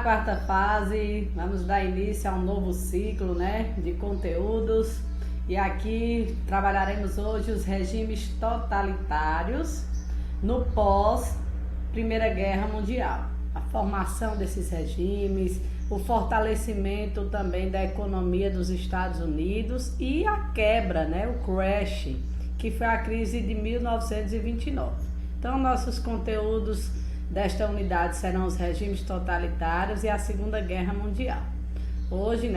Quarta fase, vamos dar início a um novo ciclo, de conteúdos, e aqui trabalharemos hoje os regimes totalitários no pós Primeira Guerra Mundial, a formação desses regimes, o fortalecimento também da economia dos Estados Unidos e a quebra, o crash, que foi a crise de 1929. Então, nossos conteúdos desta unidade serão os regimes totalitários e a Segunda Guerra Mundial. Hoje,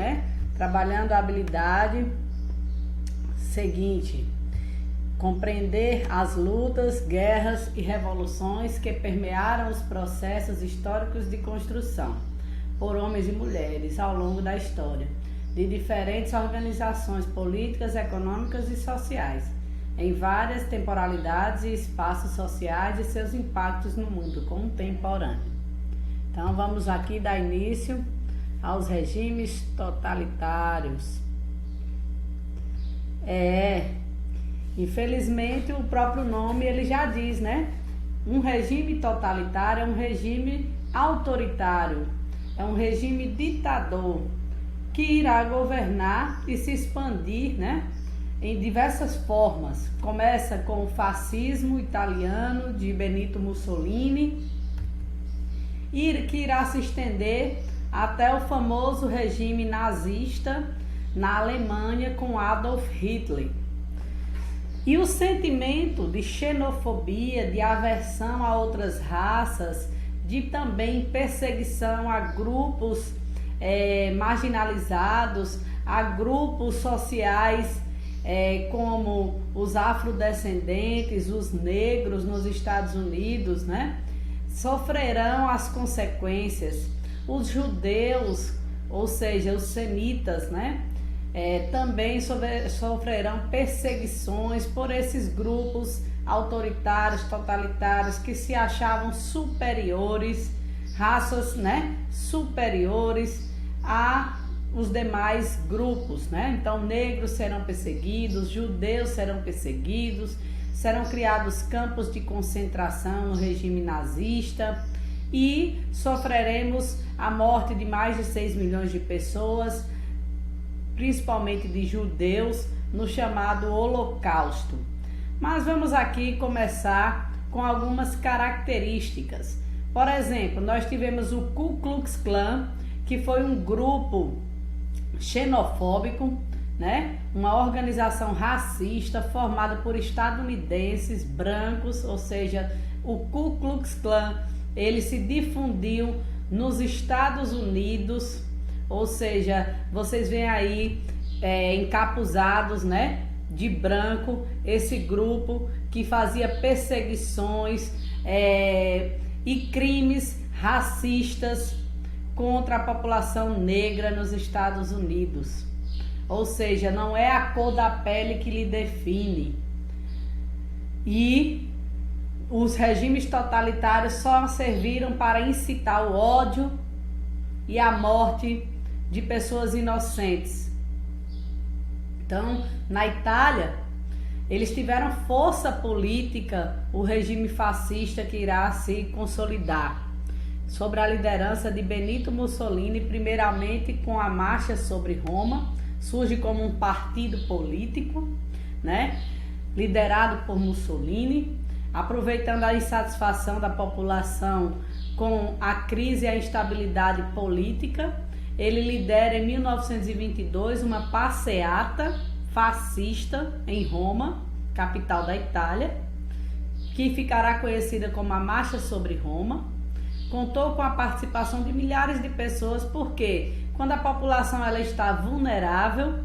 trabalhando a habilidade seguinte: compreender as lutas, guerras e revoluções que permearam os processos históricos de construção por homens e mulheres ao longo da história, de diferentes organizações políticas, econômicas e sociais, em várias temporalidades e espaços sociais e seus impactos no mundo contemporâneo. Então, vamos aqui dar início aos regimes totalitários. Infelizmente, o próprio nome ele já diz, Um regime totalitário é um regime autoritário, é um regime ditador que irá governar e se expandir, em diversas formas. Começa com o fascismo italiano de Benito Mussolini e que irá se estender até o famoso regime nazista na Alemanha com Adolf Hitler. E o sentimento de xenofobia, de aversão a outras raças, de também perseguição a grupos marginalizados, a grupos sociais como os afrodescendentes, os negros nos Estados Unidos, sofrerão as consequências. Os judeus, ou seja, os semitas, também sofrerão perseguições por esses grupos autoritários, totalitários, que se achavam superiores, raças, superiores a os demais grupos, Então, negros serão perseguidos, judeus serão perseguidos, serão criados campos de concentração no regime nazista e sofreremos a morte de mais de 6 milhões de pessoas, principalmente de judeus, no chamado Holocausto. Mas vamos aqui começar com algumas características. Por exemplo, nós tivemos o Ku Klux Klan, que foi um grupo xenofóbico, uma organização racista formada por estadunidenses brancos, ou seja, o Ku Klux Klan, ele se difundiu nos Estados Unidos, ou seja, vocês veem aí encapuzados, de branco, esse grupo que fazia perseguições e crimes racistas contra a população negra nos Estados Unidos. Ou seja, não é a cor da pele que lhe define. E os regimes totalitários só serviram para incitar o ódio e a morte de pessoas inocentes. Então, na Itália, eles tiveram força política, o regime fascista que irá se consolidar sobre a liderança de Benito Mussolini, primeiramente com a Marcha sobre Roma, surge como um partido político, liderado por Mussolini, aproveitando a insatisfação da população com a crise e a instabilidade política. Ele lidera em 1922 uma passeata fascista em Roma, capital da Itália, que ficará conhecida como a Marcha sobre Roma. Contou com a participação de milhares de pessoas, porque quando a população ela está vulnerável,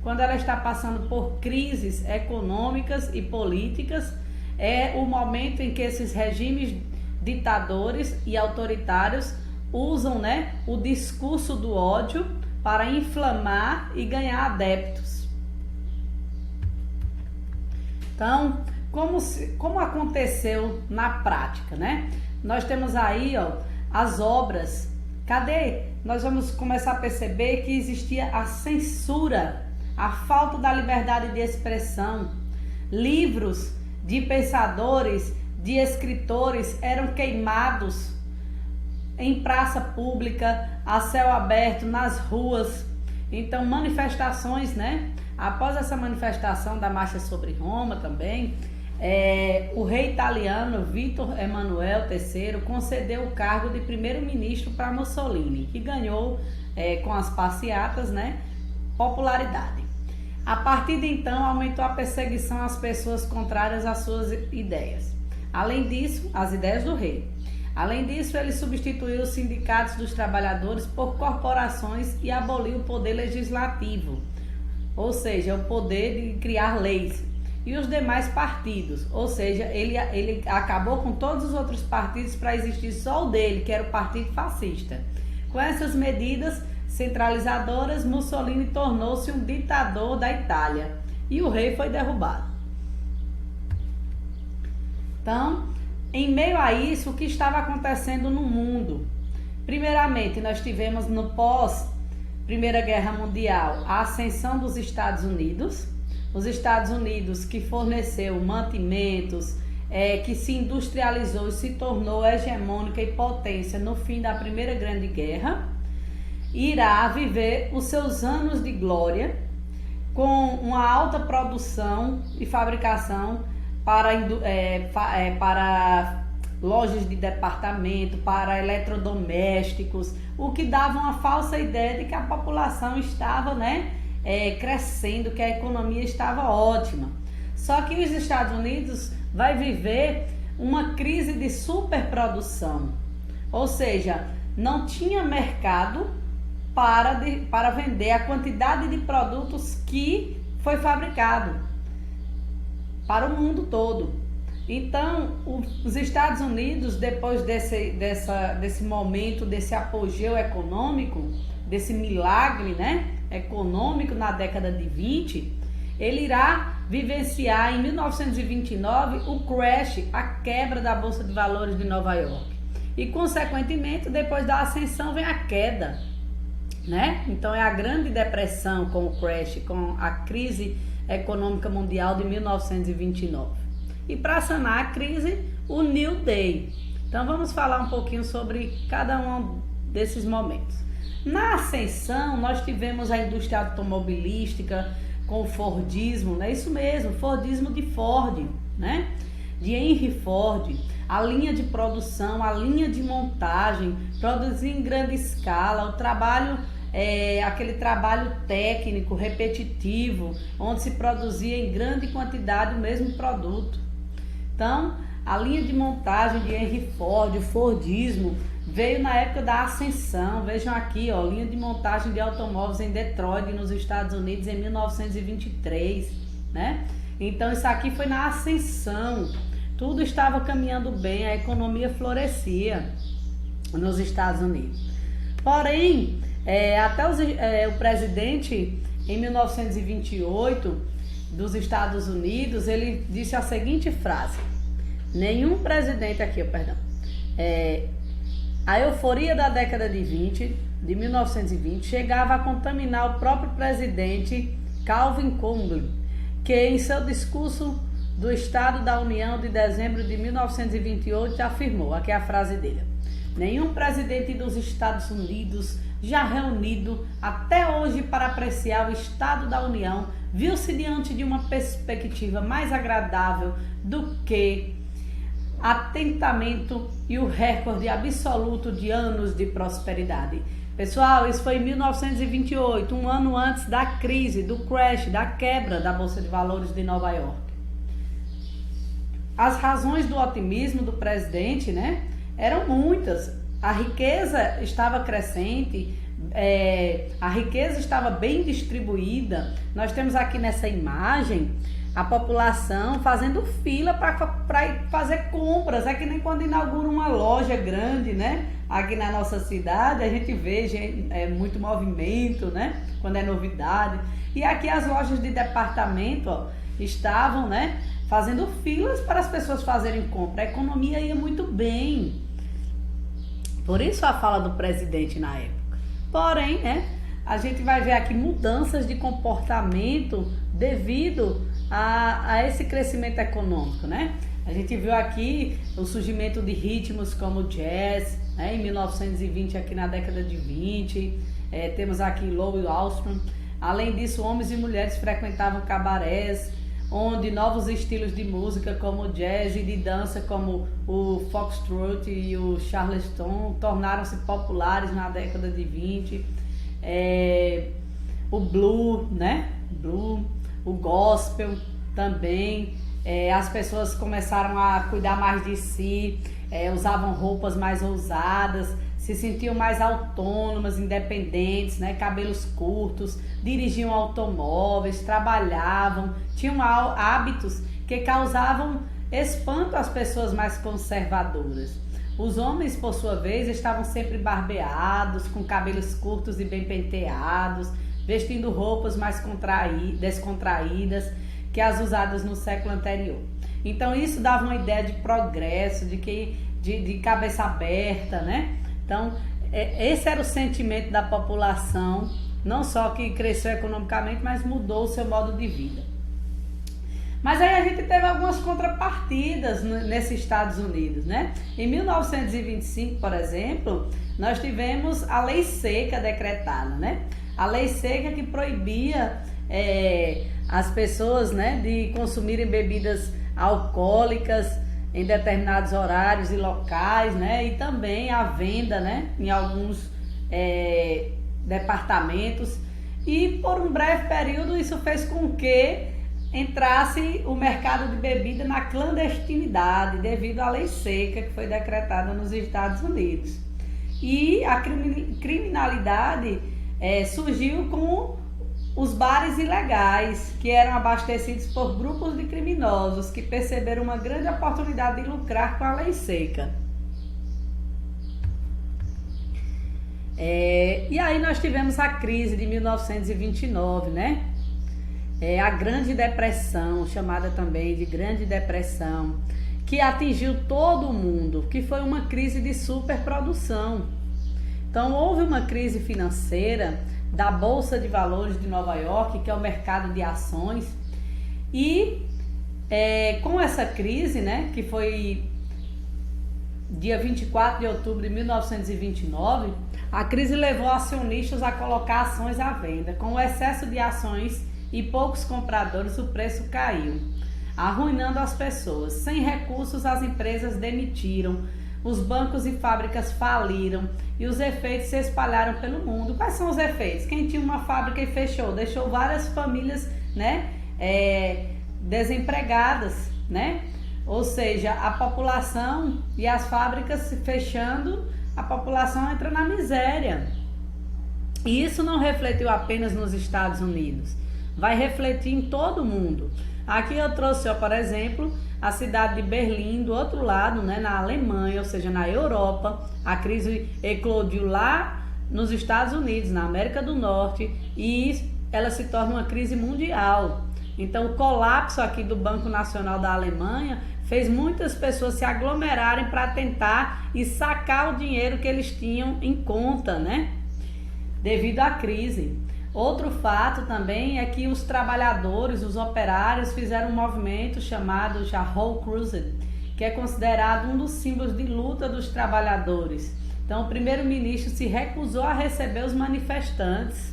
quando ela está passando por crises econômicas e políticas, é o momento em que esses regimes ditadores e autoritários usam, o discurso do ódio para inflamar e ganhar adeptos. Então, como aconteceu na prática, Nós temos aí, as obras. Cadê? Nós vamos começar a perceber que existia a censura, a falta da liberdade de expressão. Livros de pensadores, de escritores eram queimados em praça pública, a céu aberto, nas ruas. Então, manifestações, né? Após essa manifestação da Marcha sobre Roma também, o rei italiano Vítor Emanuel III concedeu o cargo de primeiro-ministro para Mussolini, que ganhou, com as passeatas, né, popularidade. A partir de então, aumentou a perseguição às pessoas contrárias às suas ideias. Além disso, as ideias do rei. Além disso, ele substituiu os sindicatos dos trabalhadores por corporações e aboliu o poder legislativo, ou seja, o poder de criar leis, e os demais partidos, ou seja, ele acabou com todos os outros partidos para existir só o dele, que era o Partido Fascista. Com essas medidas centralizadoras, Mussolini tornou-se um ditador da Itália e o rei foi derrubado. Então, em meio a isso, o que estava acontecendo no mundo? Primeiramente, nós tivemos no pós-Primeira Guerra Mundial a ascensão dos Estados Unidos. Os Estados Unidos que forneceu mantimentos, que se industrializou e se tornou hegemônica e potência no fim da Primeira Grande Guerra, irá viver os seus anos de glória com uma alta produção e fabricação para lojas de departamento, para eletrodomésticos, o que dava uma falsa ideia de que a população estava, crescendo, que a economia estava ótima. Só que os Estados Unidos vai viver uma crise de superprodução, ou seja, não tinha mercado para vender a quantidade de produtos que foi fabricado para o mundo todo. Então, os Estados Unidos, depois desse momento, desse apogeu econômico, desse milagre, econômico na década de 20, ele irá vivenciar em 1929 o crash, a quebra da Bolsa de Valores de Nova York. E, consequentemente, depois da ascensão vem a queda, Então, é a Grande Depressão com o crash, com a crise econômica mundial de 1929. E para sanar a crise, o New Deal. Então, vamos falar um pouquinho sobre cada um desses momentos. Na ascensão, nós tivemos a indústria automobilística com o Fordismo, isso mesmo, Fordismo de Ford, de Henry Ford, a linha de produção, a linha de montagem, produzir em grande escala, o trabalho, aquele trabalho técnico, repetitivo, onde se produzia em grande quantidade o mesmo produto. Então, a linha de montagem de Henry Ford, o Fordismo, veio na época da ascensão. Vejam aqui, linha de montagem de automóveis em Detroit, nos Estados Unidos, em 1923, Então, isso aqui foi na ascensão. Tudo estava caminhando bem, a economia florescia nos Estados Unidos. Porém, até o presidente, em 1928, dos Estados Unidos, ele disse a seguinte frase: nenhum presidente a euforia da década de 1920, chegava a contaminar o próprio presidente Calvin Coolidge, que em seu discurso do Estado da União de dezembro de 1928 afirmou, aqui é a frase dele: nenhum presidente dos Estados Unidos já reunido até hoje para apreciar o Estado da União viu-se diante de uma perspectiva mais agradável do que atentamento e o recorde absoluto de anos de prosperidade. Pessoal, isso foi em 1928, um ano antes da crise, do crash, da quebra da Bolsa de Valores de Nova York. As razões do otimismo do presidente, eram muitas. A riqueza estava crescente, a riqueza estava bem distribuída. Nós temos aqui nessa imagem a população fazendo fila para ir fazer compras. É que nem quando inaugura uma loja grande, Aqui na nossa cidade a gente vê muito movimento, Quando é novidade. E aqui as lojas de departamento estavam, fazendo filas para as pessoas fazerem compra. A economia ia muito bem. Por isso a fala do presidente na época. Porém, a gente vai ver aqui mudanças de comportamento devido a esse crescimento econômico, A gente viu aqui o surgimento de ritmos como o jazz, né? Em 1920, aqui na década de 20, temos aqui Louis Armstrong. Além disso, homens e mulheres frequentavam cabarés, onde novos estilos de música como o jazz e de dança como o foxtrot e o charleston tornaram-se populares na década de 20. O blues, né? O gospel também. As pessoas começaram a cuidar mais de si, usavam roupas mais ousadas, se sentiam mais autônomas, independentes, né? Cabelos curtos, dirigiam automóveis, trabalhavam, tinham hábitos que causavam espanto às pessoas mais conservadoras. Os homens, por sua vez, estavam sempre barbeados, com cabelos curtos e bem penteados, vestindo roupas mais descontraídas que as usadas no século anterior. Então isso dava uma ideia de progresso, de cabeça aberta, né? Então esse era o sentimento da população, não só que cresceu economicamente, mas mudou o seu modo de vida. Mas aí a gente teve algumas contrapartidas nesses Estados Unidos, né? Em 1925, por exemplo, nós tivemos a Lei Seca decretada, né? A Lei Seca que proibia as pessoas, né, de consumirem bebidas alcoólicas em determinados horários e locais, né? E também a venda, né, em alguns departamentos. E por um breve período isso fez com que entrasse o mercado de bebida na clandestinidade devido à lei seca que foi decretada nos Estados Unidos. E a criminalidade surgiu com os bares ilegais, que eram abastecidos por grupos de criminosos que perceberam uma grande oportunidade de lucrar com a lei seca. E aí nós tivemos a crise de 1929, né? A Grande Depressão, chamada também de Grande Depressão, que atingiu todo o mundo, que foi uma crise de superprodução. Então houve uma crise financeira da Bolsa de Valores de Nova York, que é o mercado de ações, e com essa crise, né, que foi dia 24 de outubro de 1929, a crise levou acionistas a colocar ações à venda. Com o excesso de ações e poucos compradores, o preço caiu, arruinando as pessoas. Sem recursos, as empresas demitiram, os bancos e fábricas faliram e os efeitos se espalharam pelo mundo. Quais são os efeitos? Quem tinha uma fábrica e fechou, deixou várias famílias, né, desempregadas, né? Ou seja, a população e as fábricas se fechando, a população entra na miséria. E isso não refletiu apenas nos Estados Unidos, vai refletir em todo o mundo. Aqui eu trouxe, por exemplo, a cidade de Berlim, do outro lado, né, na Alemanha, ou seja, na Europa. A crise eclodiu lá nos Estados Unidos, na América do Norte, e ela se torna uma crise mundial. Então, o colapso aqui do Banco Nacional da Alemanha fez muitas pessoas se aglomerarem para tentar e sacar o dinheiro que eles tinham em conta, né, devido à crise. Outro fato também é que os trabalhadores, os operários, fizeram um movimento chamado Charlotte Crusade, que é considerado um dos símbolos de luta dos trabalhadores. Então, o primeiro-ministro se recusou a receber os manifestantes.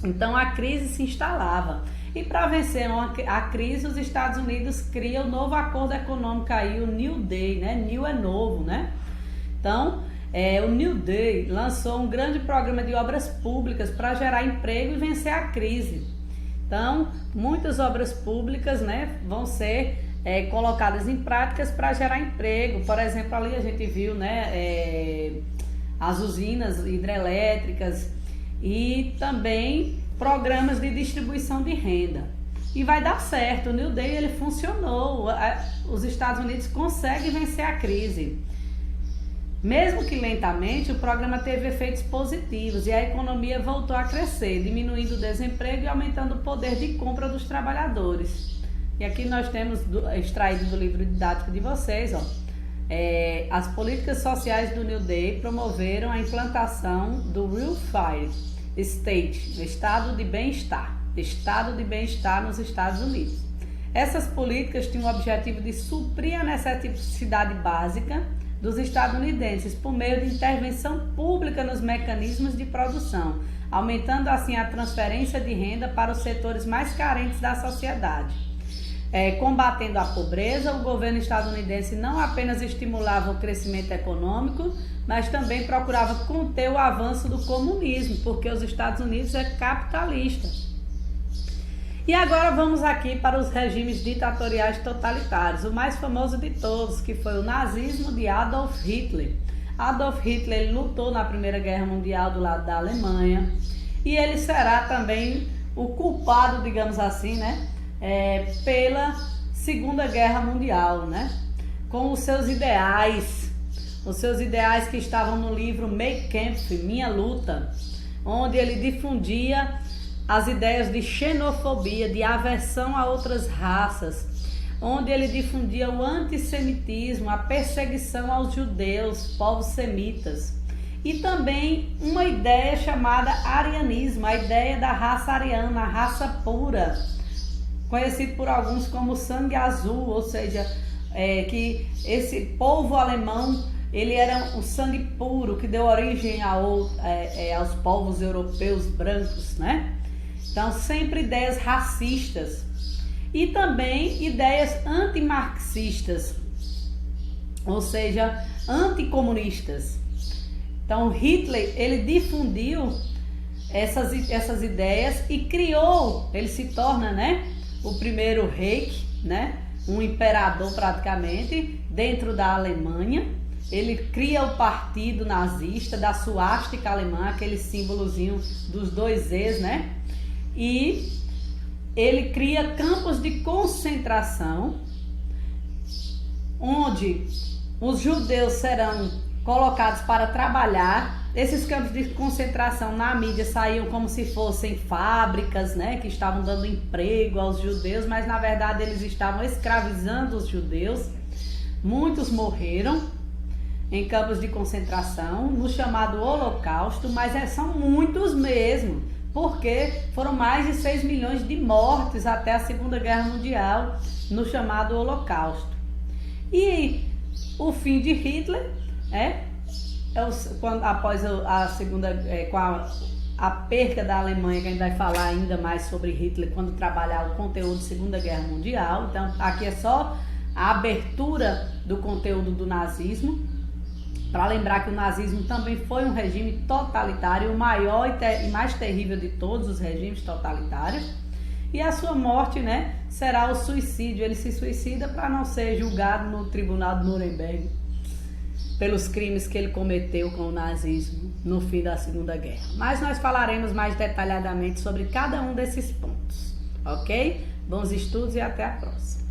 Então, a crise se instalava. E para vencer a crise, os Estados Unidos criam o novo acordo econômico aí, o New Deal, né? New é novo, né? Então, o New Deal lançou um grande programa de obras públicas para gerar emprego e vencer a crise. Então, muitas obras públicas, né, vão ser colocadas em práticas para gerar emprego. Por exemplo, ali a gente viu, né, as usinas hidrelétricas e também programas de distribuição de renda. E vai dar certo, o New Deal ele funcionou, os Estados Unidos conseguem vencer a crise. Mesmo que lentamente, o programa teve efeitos positivos e a economia voltou a crescer, diminuindo o desemprego e aumentando o poder de compra dos trabalhadores. E aqui nós temos extraído do livro didático de vocês, as políticas sociais do New Deal promoveram a implantação do Welfare State, estado de bem-estar nos Estados Unidos. Essas políticas tinham o objetivo de suprir a necessidade básica dos estadunidenses por meio de intervenção pública nos mecanismos de produção, aumentando assim a transferência de renda para os setores mais carentes da sociedade. Combatendo a pobreza, o governo estadunidense não apenas estimulava o crescimento econômico, mas também procurava conter o avanço do comunismo, porque os Estados Unidos é capitalista. E agora vamos aqui para os regimes ditatoriais totalitários, o mais famoso de todos, que foi o nazismo de Adolf Hitler. Adolf Hitler ele lutou na Primeira Guerra Mundial do lado da Alemanha, e ele será também o culpado, digamos assim, né, pela Segunda Guerra Mundial, né, com os seus ideais que estavam no livro Mein Kampf, Minha Luta, onde ele difundia as ideias de xenofobia, de aversão a outras raças, onde ele difundia o antissemitismo, a perseguição aos judeus, povos semitas, e também uma ideia chamada arianismo, a ideia da raça ariana, a raça pura, conhecido por alguns como sangue azul, ou seja, que esse povo alemão, ele era o sangue puro que deu origem aos povos europeus brancos, né? Então, sempre ideias racistas e também ideias antimarxistas, ou seja, anticomunistas. Então, Hitler, ele difundiu essas ideias e criou, ele se torna, né, o primeiro Reich, né, um imperador praticamente, dentro da Alemanha. Ele cria o partido nazista, da suástica alemã, aquele símbolozinho dos dois Es, né? E ele cria campos de concentração, onde os judeus serão colocados para trabalhar. Esses campos de concentração na mídia saíam como se fossem fábricas, né, que estavam dando emprego aos judeus, mas na verdade eles estavam escravizando os judeus. Muitos morreram em campos de concentração, no chamado Holocausto, mas são muitos mesmo, porque foram mais de 6 milhões de mortes até a Segunda Guerra Mundial no chamado Holocausto. E o fim de Hitler após a segunda, com a perca da Alemanha, que a gente vai falar ainda mais sobre Hitler quando trabalhar o conteúdo da Segunda Guerra Mundial. Então aqui é só a abertura do conteúdo do nazismo, para lembrar que o nazismo também foi um regime totalitário, o maior e mais terrível de todos os regimes totalitários. E a sua morte, né, será o suicídio. Ele se suicida para não ser julgado no tribunal de Nuremberg pelos crimes que ele cometeu com o nazismo no fim da Segunda Guerra. Mas nós falaremos mais detalhadamente sobre cada um desses pontos, ok? Bons estudos e até a próxima.